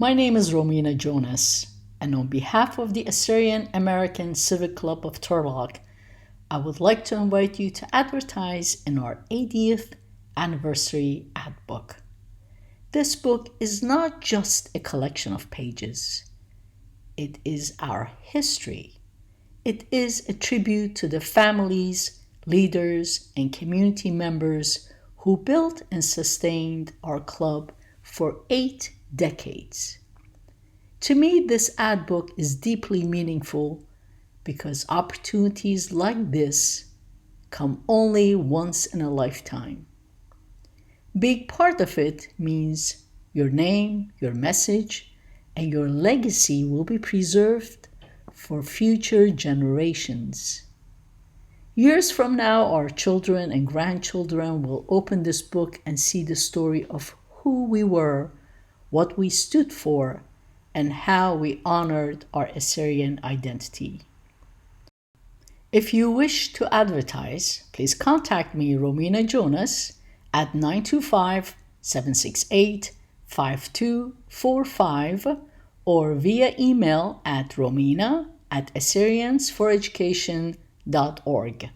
My name is Romina Jonas, and on behalf of the Assyrian American Civic Club of Turlock, I would like to invite you to advertise in our 80th anniversary ad book. This book is not just a collection of pages. It is our history. It is a tribute to the families, leaders, and community members who built and sustained our club for 8 decades. To me, this ad book is deeply meaningful because opportunities like this come only once in a lifetime. Being part of it means your name, your message, and your legacy will be preserved for future generations. Years from now, our children and grandchildren will open this book and see the story of who we were, what we stood for, and how we honored our Assyrian identity. If you wish to advertise, please contact me, Romina Jonas, at 925-768-5245 or via email at romina@assyriansforeducation.org.